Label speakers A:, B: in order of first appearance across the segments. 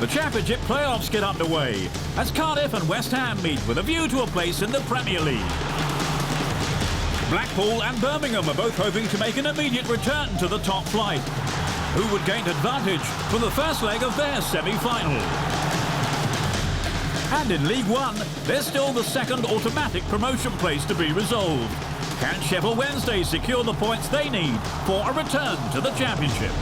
A: The Championship playoffs get underway as Cardiff and West Ham meet with a view to a place in the Premier League. Blackpool and Birmingham are both hoping to make an immediate return to the top flight. Who would gain advantage from the first leg of their semi-final? And in League One, there's still the second automatic promotion place to be resolved. Can Sheffield Wednesday secure the points they need for a return to the Championship?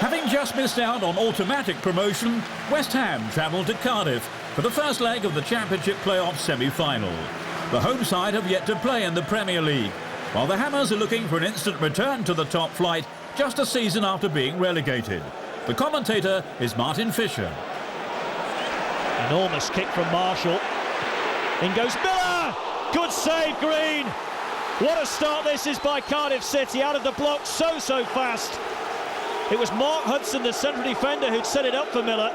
A: Having just missed out on automatic promotion, West Ham travelled to Cardiff for the first leg of the Championship playoff semi-final. The home side have yet to play in the Premier League, while the Hammers are looking for an instant return to the top flight just a season after being relegated. The commentator is Martin Fisher.
B: Enormous kick from Marshall. In goes Miller! Good save, Green! What a start this is by Cardiff City, out of the block so fast. It was Mark Hudson, the central defender, who'd set it up for Miller.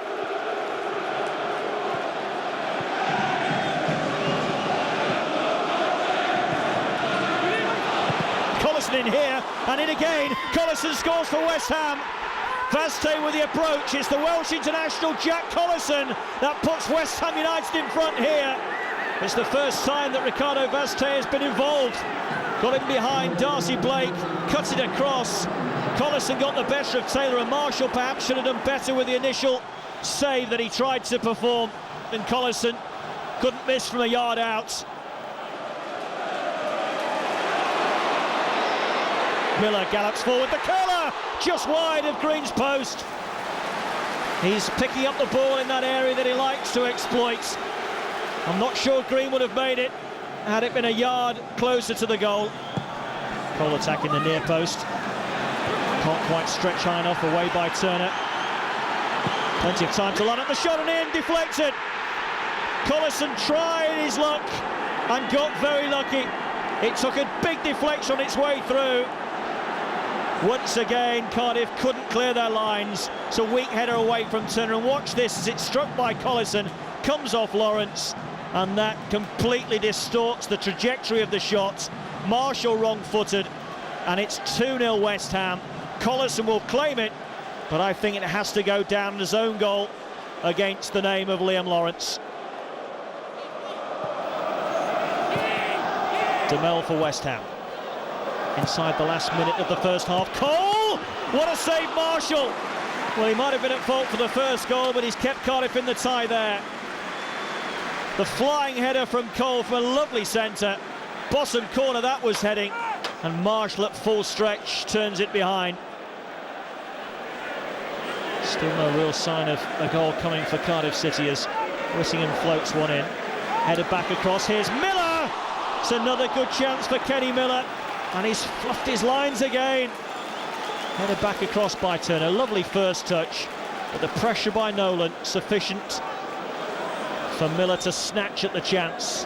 B: Collison in here, and in again. Collison scores for West Ham. Vaste with the approach. It's the Welsh international Jack Collison that puts West Ham United in front here. It's the first time that Ricardo Vaste has been involved. Got him behind Darcy Blake, cuts it across. Collison got the better of Taylor, and Marshall perhaps should have done better with the initial save that he tried to perform. And Collison couldn't miss from a yard out. Miller gallops forward, the curler just wide of Green's post. He's picking up the ball in that area that he likes to exploit. I'm not sure Green would have made it had it been a yard closer to the goal. Cole attacking the near post. Can't quite stretch high enough, away by Turner. Plenty of time to line up the shot and in, deflected. Collison tried his luck and got very lucky. It took a big deflection on its way through. Once again, Cardiff couldn't clear their lines. It's a weak header away from Turner, and watch this as it's struck by Collison, comes off Lawrence, and that completely distorts the trajectory of the shot. Marshall wrong-footed, and it's 2-0 West Ham. Collison will claim it, but I think it has to go down as his own goal against the name of Liam Lawrence. Demel for West Ham. Inside the last minute of the first half. Cole! What a save, Marshall! Well, he might have been at fault for the first goal, but he's kept Cardiff in the tie there. The flying header from Cole from a lovely centre. Bottom corner that was heading, and Marshall at full stretch turns it behind. Still no real sign of a goal coming for Cardiff City as Whittingham floats one in. Headed back across, here's Miller! It's another good chance for Kenny Miller, and he's fluffed his lines again. Headed back across by Turner, lovely first touch, but the pressure by Nolan sufficient for Miller to snatch at the chance.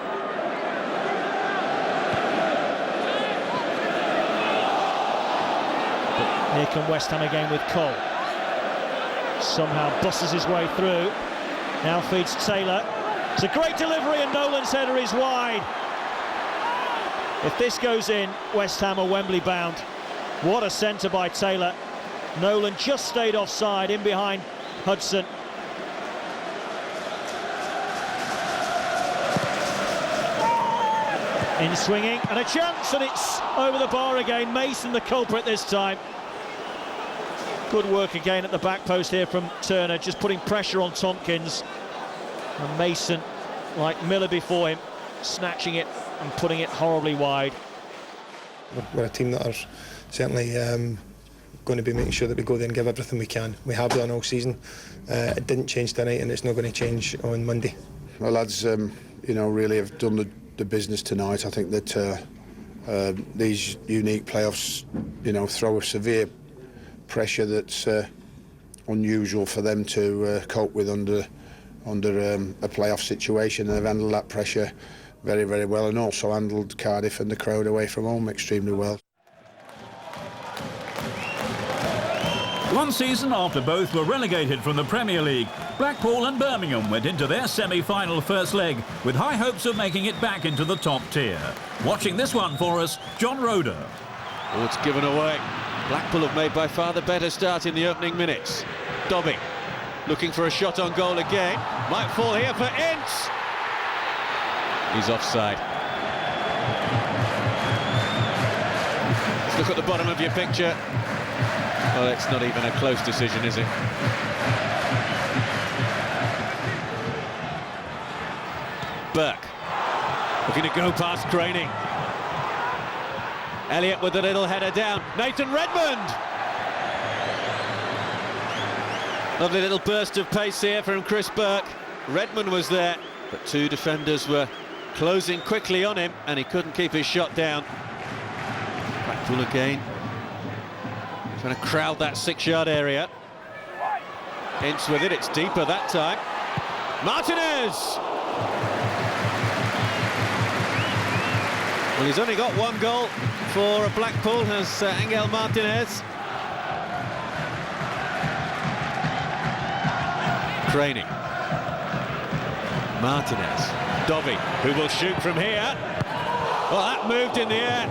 B: But here come West Ham again with Cole. Somehow busts his way through. Now feeds Taylor. It's a great delivery, and Nolan's header is wide. If this goes in, West Ham are Wembley bound. What a centre by Taylor. Nolan just stayed offside, in behind Hudson. In swinging, and a chance, and it's over the bar again. Mason the culprit this time. Good work again at the back post here from Turner, just putting pressure on Tompkins. And Mason, like Miller before him, snatching it and putting it horribly wide.
C: We're a team that are certainly going to be making sure that we go there and give everything we can. We have done all season. It didn't change tonight, and it's not going to change on Monday.
D: The lads, you know, really have done the business tonight. I think that these unique playoffs, you know, throw a severe pressure that's unusual for them to cope with under under a playoff situation, and they've handled that pressure very, very well, and also handled Cardiff and the crowd away from home extremely well.
A: One season after both were relegated from the Premier League, Blackpool and Birmingham went into their semi-final first leg with high hopes of making it back into the top tier. Watching this one for us, John Roeder.
E: Oh, it's given away. Blackpool have made by far the better start in the opening minutes. Dobby looking for a shot on goal again. Might fall here for Ince. He's offside. Let's look at the bottom of your picture. Well, it's not even a close decision, is it? Burke looking to go past Craney. Elliott with a little header down. Nathan Redmond. Lovely little burst of pace here from Chris Burke. Redmond was there, but two defenders were closing quickly on him, and he couldn't keep his shot down. Blackpool again, trying to crowd that 6-yard area. Ince with it, it's deeper that time. Martinez! Well, he's only got one goal for Blackpool, has Angel Martinez. Craney. Martinez. Dobby, who will shoot from here. Well, that moved in the air.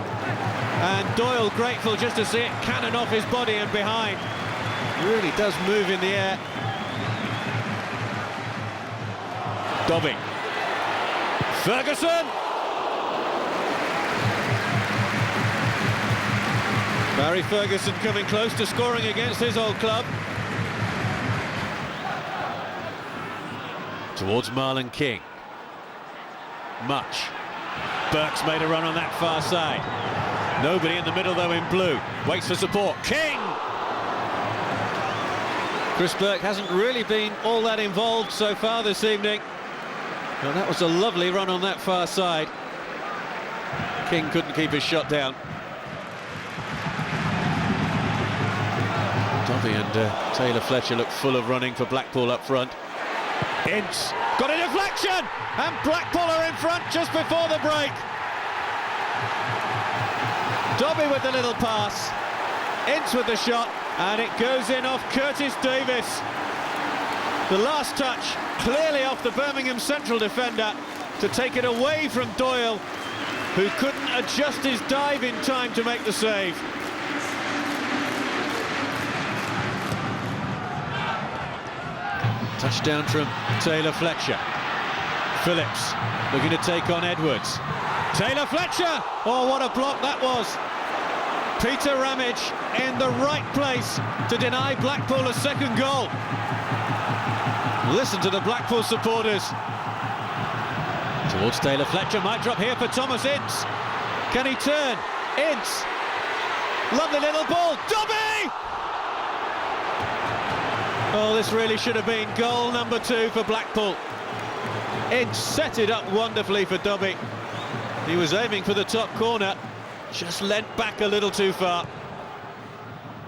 E: And Doyle grateful just to see it cannon off his body and behind. It really does move in the air. Dobby. Ferguson! Barry Ferguson coming close to scoring against his old club. Towards Marlon King. Much. Burke's made a run on that far side. Nobody in the middle though in blue. Waits for support. King! Chris Burke hasn't really been all that involved so far this evening. Well, that was a lovely run on that far side. King couldn't keep his shot down. Dobby and Taylor Fletcher look full of running for Blackpool up front. Ince got a deflection, and Blackpool are in front just before the break. Dobby with the little pass, Ince with the shot, and it goes in off Curtis Davis. The last touch clearly off the Birmingham central defender to take it away from Doyle, who couldn't adjust his dive in time to make the save. Touchdown from Taylor Fletcher. Phillips looking to take on Edwards. Taylor Fletcher! Oh, what a block that was. Peter Ramage in the right place to deny Blackpool a second goal. Listen to the Blackpool supporters. Towards Taylor Fletcher, might drop here for Thomas Ince. Can he turn? Ince. Lovely little ball. Dobby! Oh, this really should have been goal number 2 for Blackpool. Ince set it up wonderfully for Dobby. He was aiming for the top corner, just leant back a little too far.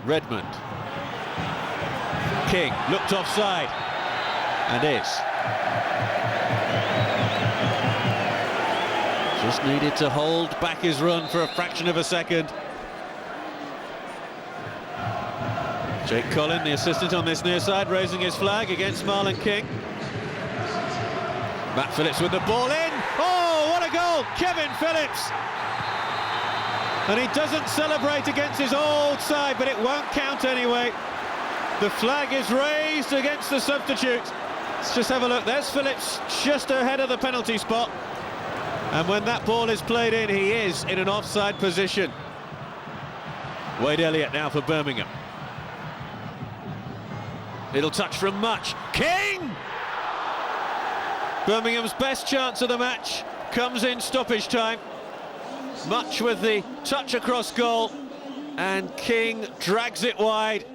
E: Redmond. King looked offside, and is. Just needed to hold back his run for a fraction of a second. Jake Collin, the assistant on this near side, raising his flag against Marlon King. Matt Phillips with the ball in. Oh, what a goal! Kevin Phillips! And he doesn't celebrate against his old side, but it won't count anyway. The flag is raised against the substitute. Let's just have a look. There's Phillips just ahead of the penalty spot. And when that ball is played in, he is in an offside position. Wade Elliott now for Birmingham. Little touch from Much. King! Birmingham's best chance of the match comes in stoppage time. Much with the touch across goal, and King drags it wide.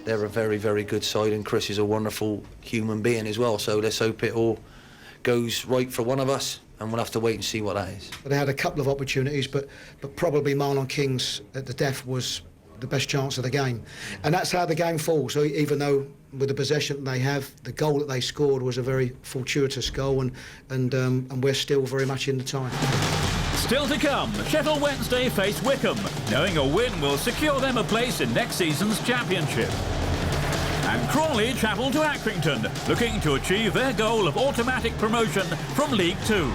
F: They're a very, very good side, and Chris is a wonderful human being as well, so let's hope it all goes right for one of us, and we'll have to wait and see what that is.
G: They had a couple of opportunities, but probably Marlon King's at the death was the best chance of the game. And that's how the game falls. So even though with the possession they have, the goal that they scored was a very fortuitous goal, and we're still very much in the time.
A: Still to come, Sheffield Wednesday face Wycombe, knowing a win will secure them a place in next season's championship. And Crawley travel to Accrington, looking to achieve their goal of automatic promotion from League Two.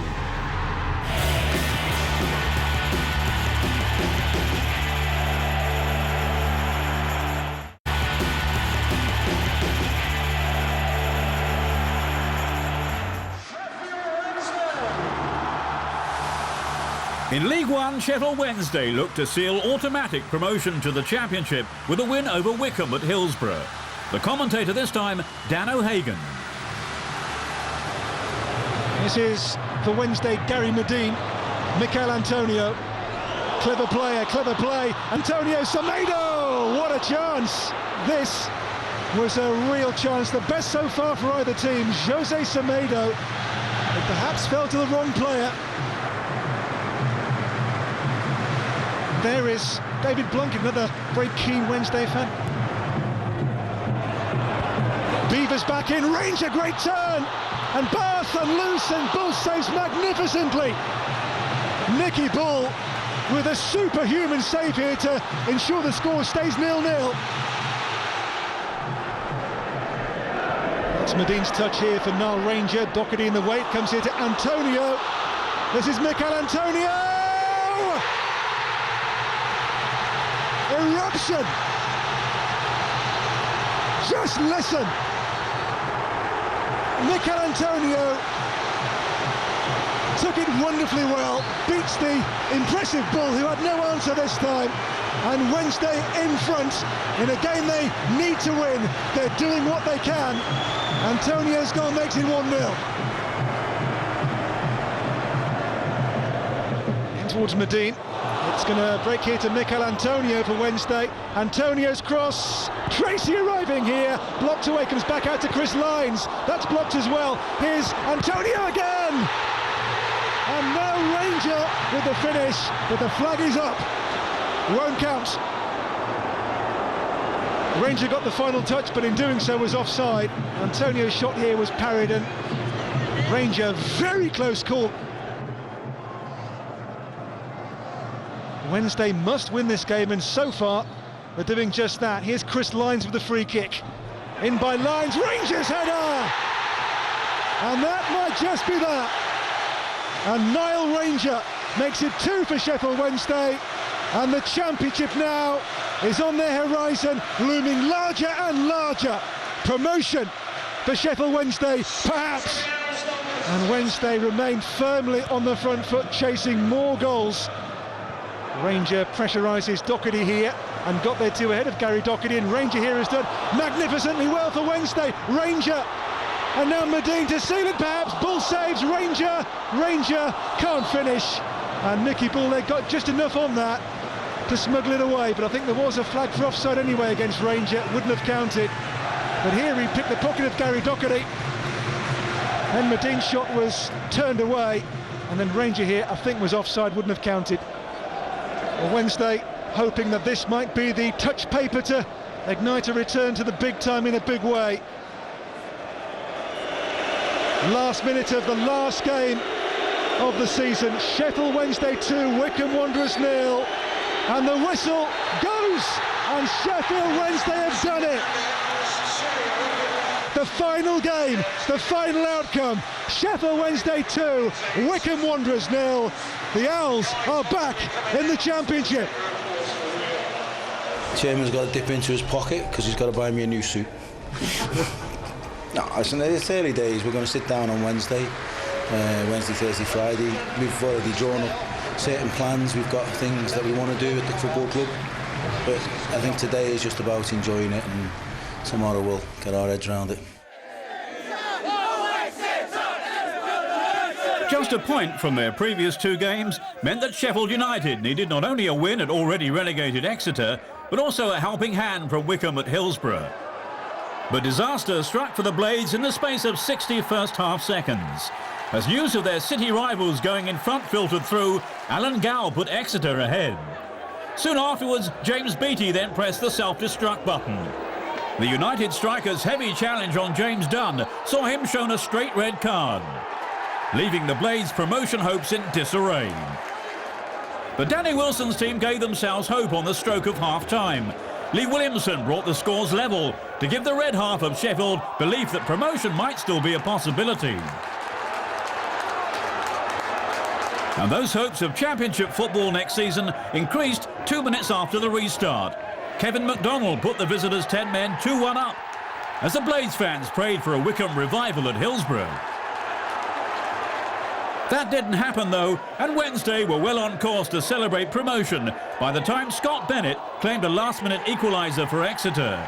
A: In League One, Sheffield Wednesday look to seal automatic promotion to the Championship with a win over Wycombe at Hillsborough. The commentator this time, Dan O'Hagan.
H: This is, for Wednesday, Gary Medine, Mikel Antonio. Clever player, clever play. Antonio Semedo, what a chance. This was a real chance, the best so far for either team. Jose Semedo, it perhaps fell to the wrong player. There is David Blunkett, another very keen Wednesday fan. Beavers back in, Ranger, great turn, and Bath and loose, and Bull saves magnificently. Nicky Bull with a superhuman save here to ensure the score stays 0-0. That's Medine's touch here for Niall Ranger. Doherty in the weight, comes here to Antonio. This is Mikel Antonio! Eruption! Just listen! Mikel Antonio took it wonderfully well, beats the impressive Bull, who had no answer this time, and Wednesday in front in a game they need to win. They're doing what they can. Antonio's goal makes it 1-0. In towards Medine. It's going to break here to Mikel Antonio for Wednesday. Antonio's cross. Tracy arriving here. Blocked away, comes back out to Chris Lyons. That's blocked as well. Here's Antonio again. And now Ranger with the finish, but the flag is up. Won't count. Ranger got the final touch, but in doing so was offside. Antonio's shot here was parried, and Ranger, very close call. Wednesday must win this game, and so far they're doing just that. Here's Chris Lyons with the free kick. In by Lyons, Rangers header! And that might just be that. And Niall Ranger makes it 2 for Sheffield Wednesday, and the Championship now is on their horizon, looming larger and larger. Promotion for Sheffield Wednesday, perhaps. And Wednesday remain firmly on the front foot, chasing more goals. Ranger pressurises Doherty here and got there 2 ahead of Gary Doherty, and Ranger here has done magnificently well for Wednesday. Ranger, and now Medine to seal it perhaps. Bull saves, Ranger can't finish, and Nicky Bull, they got just enough on that to smuggle it away, but I think there was a flag for offside anyway against Ranger, wouldn't have counted. But here he picked the pocket of Gary Doherty, and Medine's shot was turned away, and then Ranger here I think was offside, wouldn't have counted. Well, Wednesday hoping that this might be the touch paper to ignite a return to the big time in a big way. Last minute of the last game of the season. Sheffield Wednesday 2, Wycombe Wanderers 0, and the whistle goes, and Sheffield Wednesday have done it. The final game, the final outcome, Sheffield Wednesday 2, Wycombe Wanderers 0. The Owls are back in the Championship.
I: Chairman's got to dip into his pocket because he's got to buy me a new suit. No, listen, it's early days. We're going to sit down on Wednesday, Thursday, Friday. We've already drawn up certain plans. We've got things that we want to do at the football club. But I think today is just about enjoying it, and tomorrow we'll get our heads around it.
A: Just a point from their previous 2 games meant that Sheffield United needed not only a win at already relegated Exeter, but also a helping hand from Wycombe at Hillsborough. But disaster struck for the Blades in the space of 60 first-half seconds. As news of their city rivals going in front filtered through, Alan Gow put Exeter ahead. Soon afterwards, James Beattie then pressed the self-destruct button. The United striker's heavy challenge on James Dunn saw him shown a straight red card, leaving the Blades' promotion hopes in disarray. But Danny Wilson's team gave themselves hope on the stroke of half-time. Lee Williamson brought the scores level to give the red half of Sheffield belief that promotion might still be a possibility. And those hopes of Championship football next season increased 2 minutes after the restart. Kevin McDonald put the visitors' 10 men 2-1 up as the Blades fans prayed for a Wickham revival at Hillsborough. That didn't happen though, and Wednesday were well on course to celebrate promotion by the time Scott Bennett claimed a last-minute equaliser for Exeter.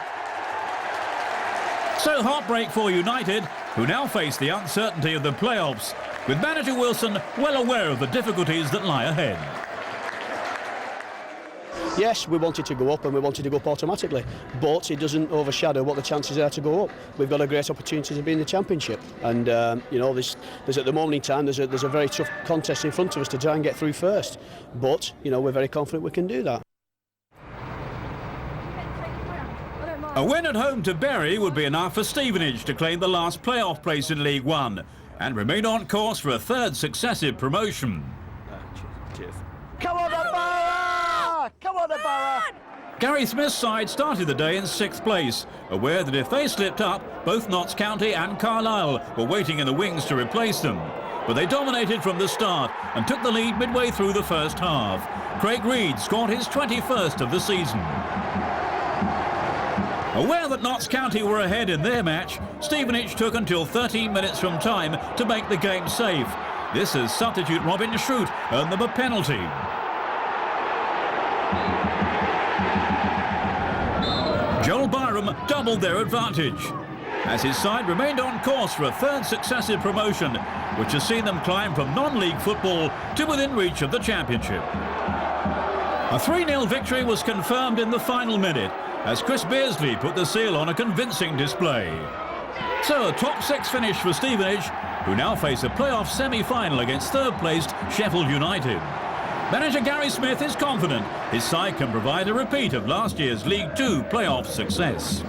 A: So heartbreak for United, who now face the uncertainty of the playoffs, with manager Wilson well aware of the difficulties that lie ahead.
J: Yes, we wanted to go up and we wanted to go up automatically, but it doesn't overshadow what the chances are to go up. We've got a great opportunity to be in the Championship, and you know, there's at the moment in time there's a very tough contest in front of us to try and get through first. But you know, we're very confident we can do that.
A: A win at home to Bury would be enough for Stevenage to claim the last playoff place in League One and remain on course for a third successive promotion.
K: Come on, the Borough! Come on, the Borough!
A: Gary Smith's side started the day in 6th place, aware that if they slipped up, both Notts County and Carlisle were waiting in the wings to replace them. But they dominated from the start and took the lead midway through the first half. Craig Reed scored his 21st of the season. Aware that Notts County were ahead in their match, Stevenage took until 13 minutes from time to make the game safe. This as substitute Robin Shroot earned them a penalty. Joel Byram doubled their advantage as his side remained on course for a third successive promotion, which has seen them climb from non-league football to within reach of the Championship. A 3-0 victory was confirmed in the final minute as Chris Beardsley put the seal on a convincing display. So a top 6 finish for Stevenage, who now face a playoff semi-final against third-placed Sheffield United. Manager Gary Smith is confident his side can provide a repeat of last year's League Two playoff success.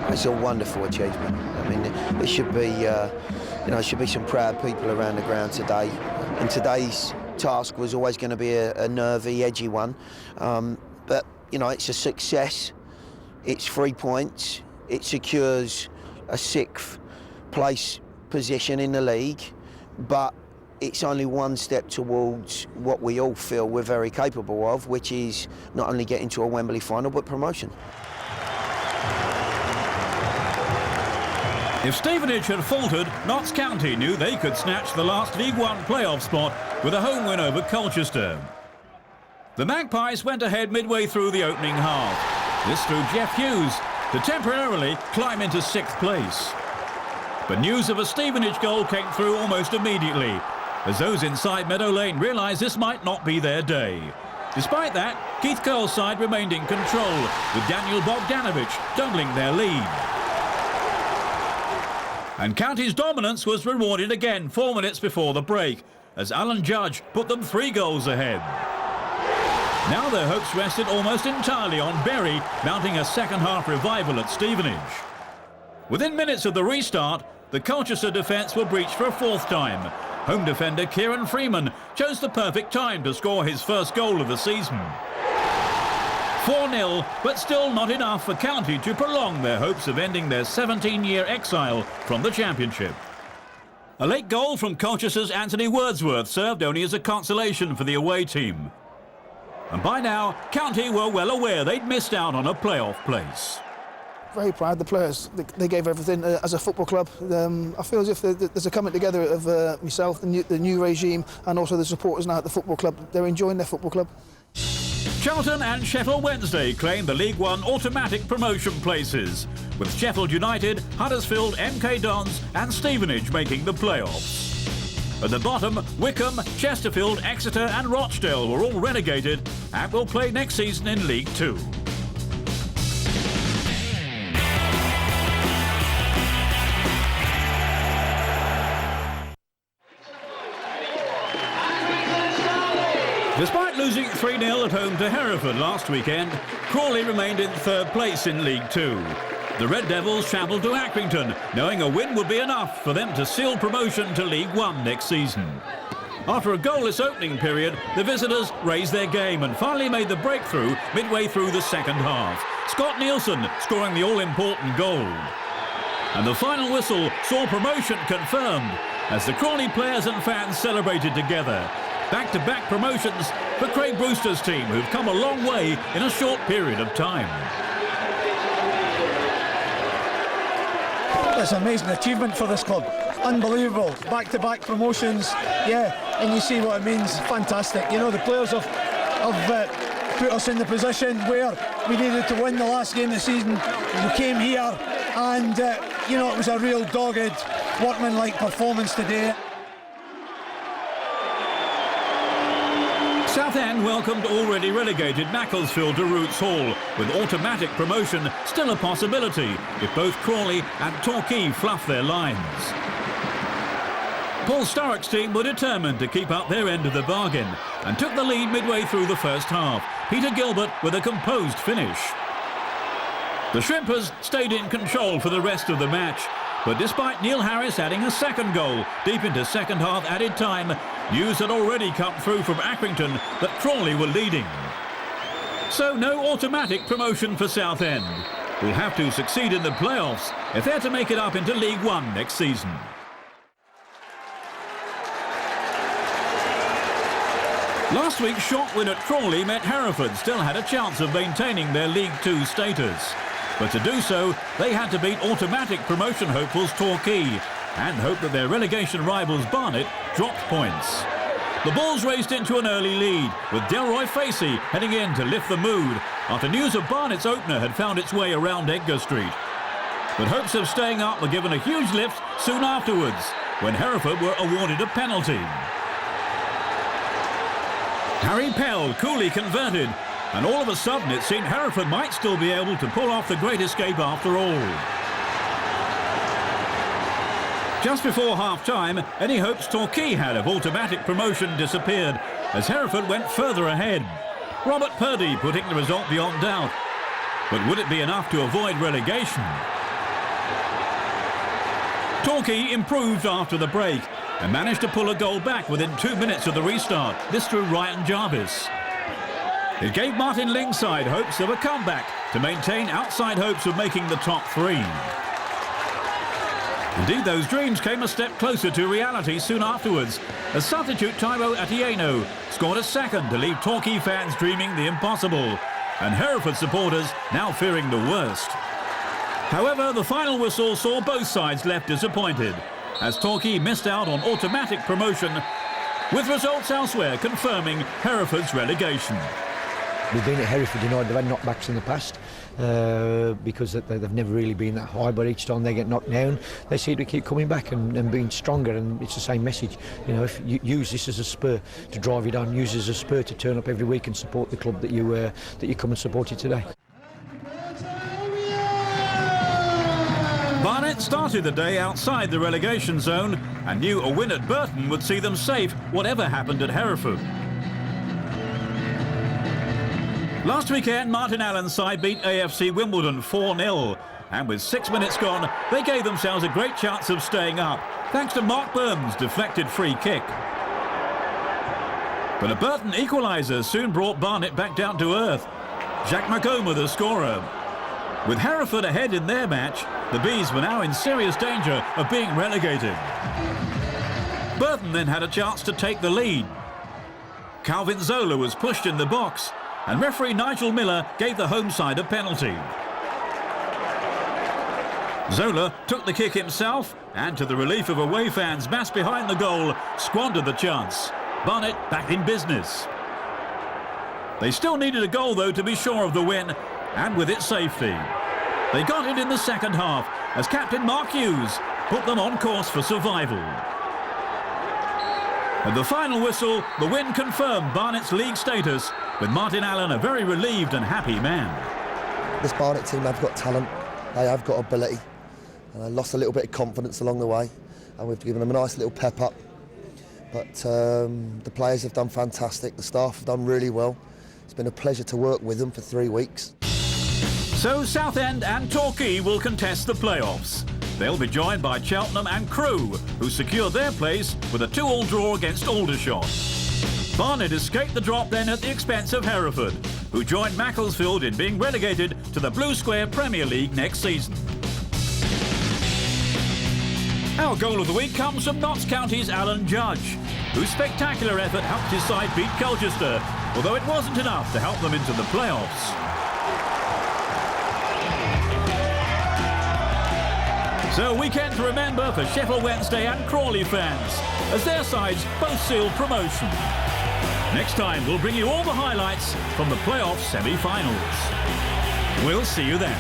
L: It's a wonderful achievement. I mean, there should be, should be some proud people around the ground today. And today's task was always going to be a nervy, edgy one. But you know, it's a success. It's 3 points. It secures a 6th place position in the league, but it's only one step towards what we all feel we're very capable of, which is not only getting to a Wembley final, but promotion.
A: If Stevenage had faltered, Notts County knew they could snatch the last League One playoff spot with a home win over Colchester. The Magpies went ahead midway through the opening half. This threw Jeff Hughes to temporarily climb into 6th place. But news of a Stevenage goal came through almost immediately, as those inside Meadow Lane realised this might not be their day. Despite that, Keith Curle's side remained in control, with Daniel Bogdanovich doubling their lead. And County's dominance was rewarded again 4 minutes before the break, as Alan Judge put them 3 goals ahead. Now their hopes rested almost entirely on Bury mounting a second-half revival at Stevenage. Within minutes of the restart, the Colchester defence were breached for a 4th time. Home defender Kieran Freeman chose the perfect time to score his first goal of the season. 4-0, but still not enough for County to prolong their hopes of ending their 17-year exile from the Championship. A late goal from Colchester's Anthony Wordsworth served only as a consolation for the away team. And by now, County were well aware they'd missed out on a playoff place.
M: Very proud of the players. They gave everything as a football club. I feel as if there's a coming together of myself, the new regime, and also the supporters now at the football club. They're enjoying their football club.
A: Charlton and Sheffield Wednesday claimed the League One automatic promotion places, with Sheffield United, Huddersfield, MK Dons and Stevenage making the playoffs. At the bottom, Wickham, Chesterfield, Exeter and Rochdale were all relegated and will play next season in League Two. Despite losing 3-0 at home to Hereford last weekend, Crawley remained in third place in League Two. The Red Devils travelled to Accrington, knowing a win would be enough for them to seal promotion to League One next season. After a goalless opening period, the visitors raised their game and finally made the breakthrough midway through the second half. Scott Nielsen scoring the all-important goal. And the final whistle saw promotion confirmed as the Crawley players and fans celebrated together. Back-to-back promotions for Craig Brewster's team, who've come a long way in a short period of time.
N: It's an amazing achievement for this club. Unbelievable. Back-to-back promotions. Yeah, and you see what it means. Fantastic. You know, the players have put us in the position where we needed to win the last game of the season. We came here and, you know, it was a real dogged, workmanlike performance today.
A: Southend welcomed already relegated Macclesfield to Roots Hall, with automatic promotion still a possibility if both Crawley and Torquay fluff their lines. Paul Sturrock's team were determined to keep up their end of the bargain and took the lead midway through the first half. Peter Gilbert with a composed finish. The Shrimpers stayed in control for the rest of the match, but despite Neil Harris adding a second goal deep into second half added time, news had already come through from Accrington that Crawley were leading. So no automatic promotion for Southend. Will have to succeed in the playoffs if they're to make it up into League One next season. Last week's shock win at Crawley meant Hereford still had a chance of maintaining their League Two status. But to do so, they had to beat automatic promotion hopefuls Torquay and hope that their relegation rivals Barnet dropped points. The Bulls raced into an early lead, with Delroy Facey heading in to lift the mood after news of Barnet's opener had found its way around Edgar Street. But hopes of staying up were given a huge lift soon afterwards, when Hereford were awarded a penalty. Harry Pell coolly converted, and all of a sudden it seemed Hereford might still be able to pull off the great escape after all. Just before half-time, any hopes Torquay had of automatic promotion disappeared as Hereford went further ahead. Robert Purdy putting the result beyond doubt. But would it be enough to avoid relegation? Torquay improved after the break and managed to pull a goal back within 2 minutes of the restart, this through Ryan Jarvis. It gave Martin Lingside hopes of a comeback to maintain outside hopes of making the top three. Indeed, those dreams came a step closer to reality soon afterwards, as substitute Taiwo Atieno scored a second to leave Torquay fans dreaming the impossible, and Hereford supporters now fearing the worst. However, the final whistle saw both sides left disappointed, as Torquay missed out on automatic promotion, with results elsewhere confirming Hereford's relegation.
O: We've been at Hereford United, they've had knockbacks in the past because they've never really been that high, but each time they get knocked down they seem to keep coming back and being stronger, and it's the same message. You know, if you use this as a spur to drive it on, use it as a spur to turn up every week and support the club that you come and supported today.
A: Barnet started the day outside the relegation zone and knew a win at Burton would see them safe whatever happened at Hereford. Last weekend, Martin Allen's side beat AFC Wimbledon 4-0, and with 6 minutes gone, they gave themselves a great chance of staying up, thanks to Mark Byrne's deflected free kick. But a Burton equaliser soon brought Barnet back down to earth. Jacques Magoma the scorer. With Hereford ahead in their match, the Bees were now in serious danger of being relegated. Burton then had a chance to take the lead. Calvin Zola was pushed in the box, and referee Nigel Miller gave the home side a penalty. Zola took the kick himself and, to the relief of away fans massed behind the goal, squandered the chance. Barnet back in business. They still needed a goal though to be sure of the win, and with it safety. They got it in the second half as captain Mark Hughes put them on course for survival. At the final whistle, the win confirmed Barnet's league status, with Martin Allen a very relieved and happy man.
P: This Barnet team have got talent, they have got ability, and they lost a little bit of confidence along the way, and we've given them a nice little pep up. but the players have done fantastic. The staff have done really well. It's been a pleasure to work with them for 3 weeks.
A: So Southend and Torquay will contest the playoffs. They'll be joined by Cheltenham and Crewe, who secured their place with a 2-2 draw against Aldershot. Barnet escaped the drop then at the expense of Hereford, who joined Macclesfield in being relegated to the Blue Square Premier League next season. Our goal of the week comes from Notts County's Alan Judge, whose spectacular effort helped his side beat Colchester, although it wasn't enough to help them into the playoffs. So a weekend to remember for Sheffield Wednesday and Crawley fans, as their sides both sealed promotion. Next time we'll bring you all the highlights from the playoff semi-finals. We'll see you then.